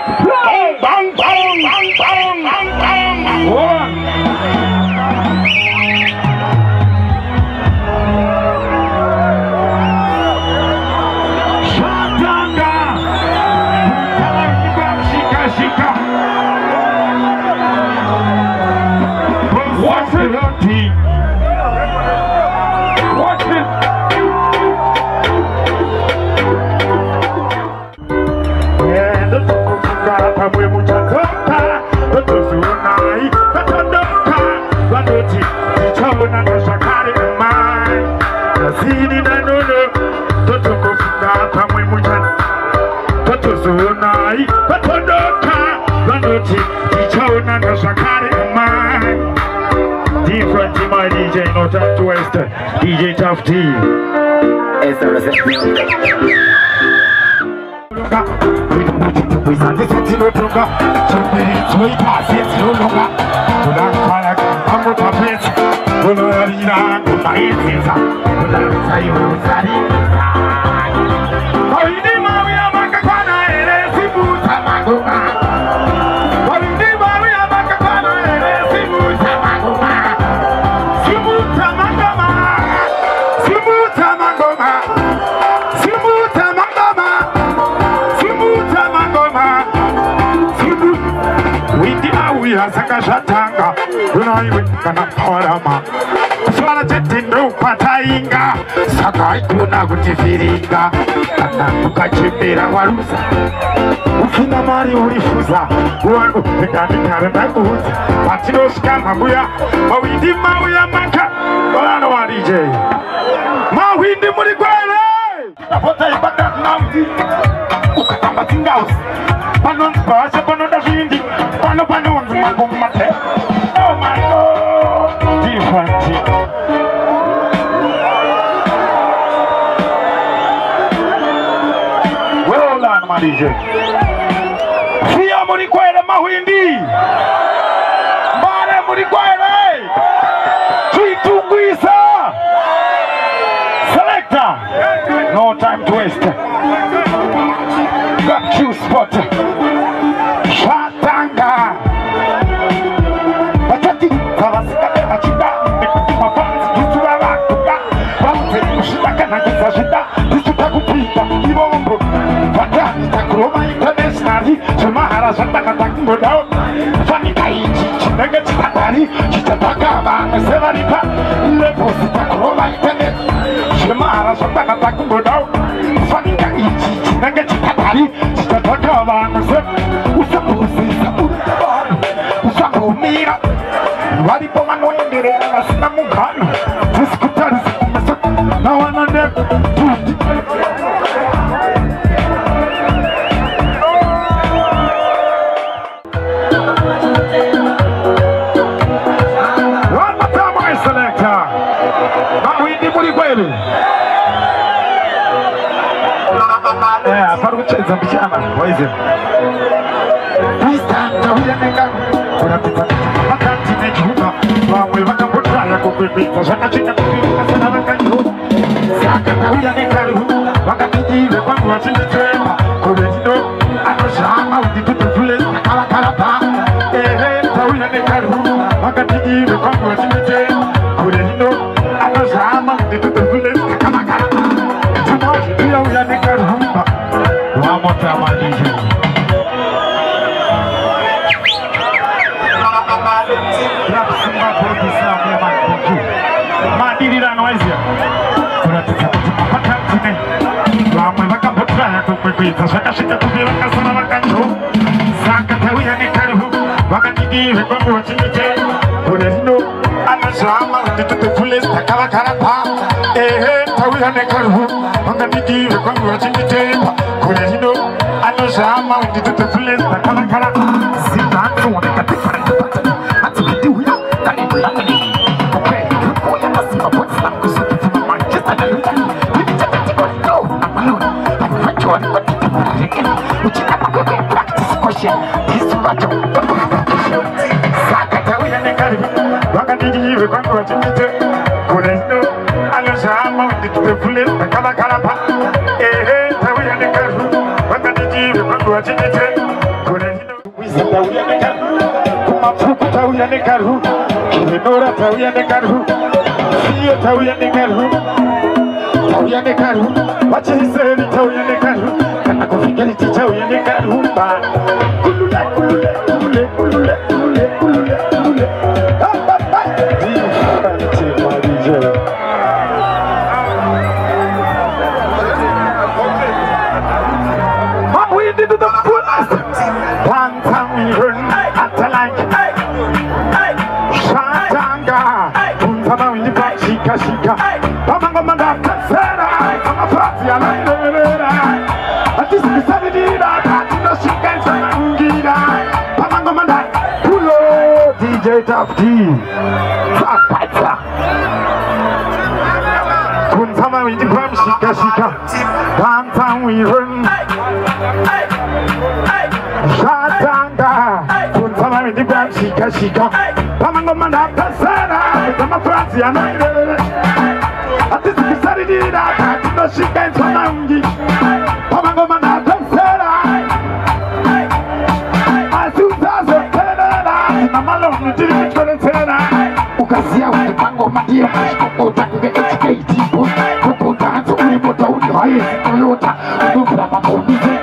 Bang, bang, bang, bang, bang, bang, bang. What's it up, team? What's it? Yeah, the Papa, we much toka, the Tsunai, the Tondoka, Vanity, the Children and the Shakari in mind. The Zini, the Nuno, the Tokuka, we much the Tsunai, the Tondoka, Vanity, the Children and the Shakari in mind. Different to my DJ, no time to waste. DJ Tough T. It's the reception. We start this to the program. So we pass it to the program. To the fire, I'm going to play. To the arena, to the easy. To the fire, to the arena. Oh, you didn't know we are back at one. It's a boot, I'm a go back. Oh, you didn't know we are back at one. It's a boot, I'm a go back. Simuta Mangoma. Simuta Mangoma. Simuta Mangoma. Simuta Mangoma. Windi awi hasaka shatanga. Unaiwe kana porama. Swala tetindo patainga. Saka ikuna kutifiringa. Kana tukachimbira warusa. Ufina mari ulifuza. Uwangu pekani karenda kuhuza. Patino shikama buya. Mawindi mawuya maka. Olano wa DJ. Mawindi mulikwele. Tapota ibaka namdi. Ukatamba tingausi. Panon basa panon da shindi. Pano mate. Oh my God. Different. Well done, my DJ. Fia mulikwele mawindi. Mare mulikwele. Selector, no time to waste. Got you spot. Shatanga. Batati, Kawasaka, Achida, Mapans, Tutuava, Bante, Mushitaka, Nakasashita, Tisutakupita, Ibombo, Patani, Takroma Internationally, Sumahara, Santaka, Takumbo, Fanny Kaichi, Negativati, Chitataka, Severica, Lepos, Takroma International. Shemara Santaka Takumbo, Fanny Kaichi, Negativati, Chitataka, Usapusi, Usapu Mira, Wadipomano in the Namukan, Discutas, now another. Yeah, Farucheza mchana, waize. Pista, huya nenga. Unapita makati nejuka. Wamwe wakapotra ya kukwepita. Shaka china kupita sana wakanjuka. Saka huya nenga. Wakapitiwe kwangu wachinditema. Kuretino, anoshama, udikutufule, nakalakalapa. Huya nenga. Wakapitiwe kwangu wachinditema. Kuretino, anoshama, udikutufule, nakalakalapa. Huya nenga. One more time, my DJ. Kala kabisa tauya nekaru kumafuku tauya nekaru kinora tauya nekaru siyo tauya nekaru tauya nekaru wachihiseri tauya nekaru kana kufikiri tauya nekaru ba kulule kulule kulule kulule kulule kulule kulule to the fullest. One time we run at the line. Shatanga. Puntama in the back, shika shika. Pamango mandaka sera. Sama fati alainera. At this is Saturday. That no shika and sangira. Pamango mandaka. Pulo DJ Top D. Zapata. Puntama in the back, shika shika. One time we run. Shatanga, Puntama in the back, shika shika. Pamango mandaka sera. Sama fati alainera. At this is Saturday. That no shika and sangira. Pamango mandaka sera. Ukazia ukipango madia kukota kuge HKT boy kukota hanzo ulipota uliwaye Toyota Nubra makomize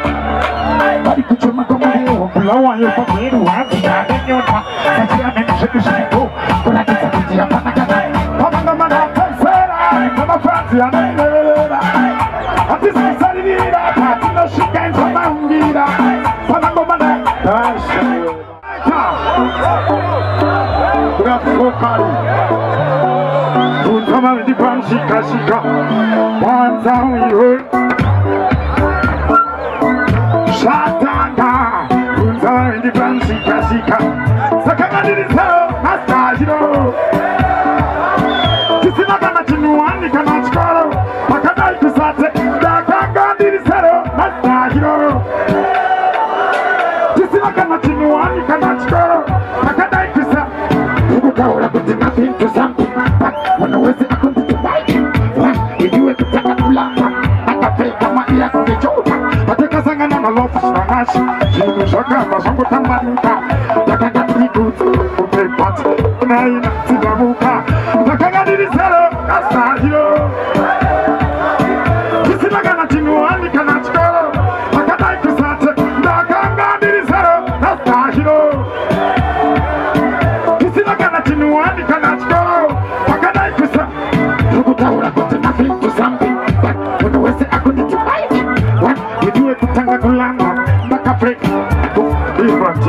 Bari kuchema kumuleo Kulawa yopa mweru wangu Kade nyota Kachia menishetu shiko Kula kisa kujia panakana Pamanga mandaka sera Kama fransi anainera Atisi kisari nira Katino shika enzo maungira Pamango mandaka Puntama in the pan, shika shika. One time we heard Shatanga. Puntama in the pan, shika shika. Sakanga did it so, master, you know. Kisinaga na chinuani kana chikoro. Makana ikusate, Sakanga did it so, master, you know. Kisinaga na chinuani kana chikoro. Makana ikusate. Ukawala kuti nothing to something, but wanaweza akundi to bite. Idiwe kutaka kulanga, akapeka maia kujota. Pateka sangana na lofu shangashi, jinu shaka mazongo tamanuka. Yakanga tikutu, upepati, unaina tibamuka. Yakanga dirisero, kasta hiro. Kisinaga na chinuani kana chikoro. Makata ikusate, yakanga dirisero, kasta hiro. Chinuani kana chikoro Pakana ikusa Tukutaura kote nothing to something But unaweze akundi to bite What? Idiwe kutanga kulanga Baka break Different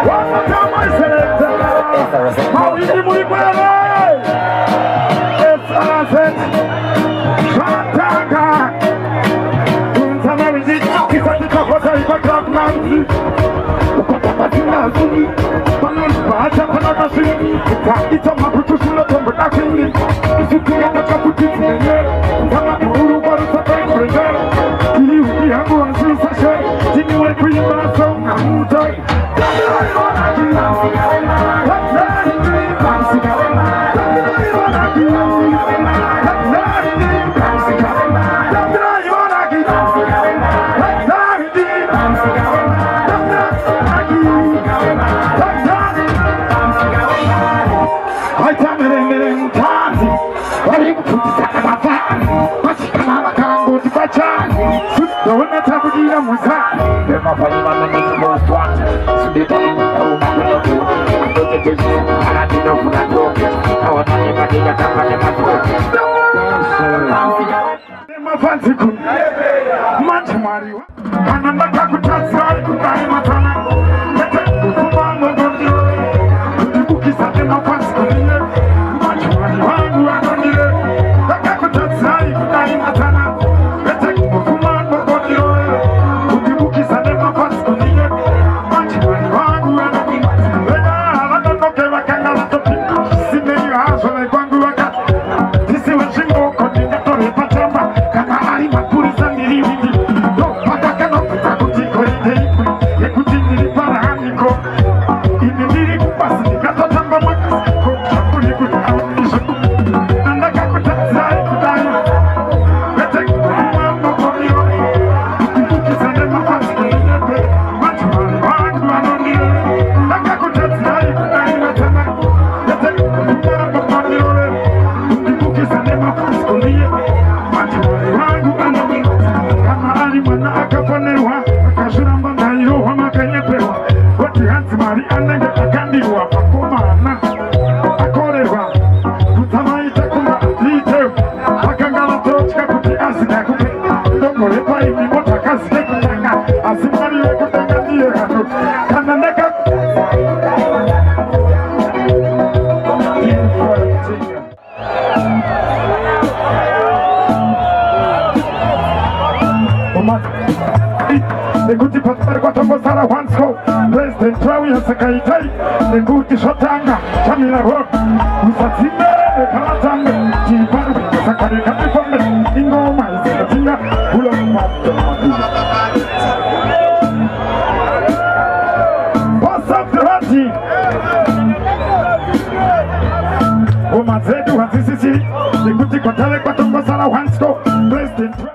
One more time I select How is the Muikwele? It's Alasset Shatanga Puntama visit Kisatika kota ipaka nanzi Ukota patina zuni Panon pacha panaka sini Ita mabutu sula tombo nakini Isuki ya nakaputi sinye Kama kuhuru baru sakai kurenge Ili uki hangu wansu sashe Jini wale kuimba song na mutai Damilai wanaki Damilai Kamsi Damilai wanaki Damilai Kamsi Damilai wanaki This is what you know, Ekuti pasar kwa tongo sara wansko President Trawi ya sakaitai Ekuti shotanga Chamila rock Usatime Kalatambe Jibaru Sakari katifambe Ingoma Isikatinga Ulo mwato What's up Durati Oma zedu hazisisi Ekuti kwa tale kwa tongo sara wansko President Trawi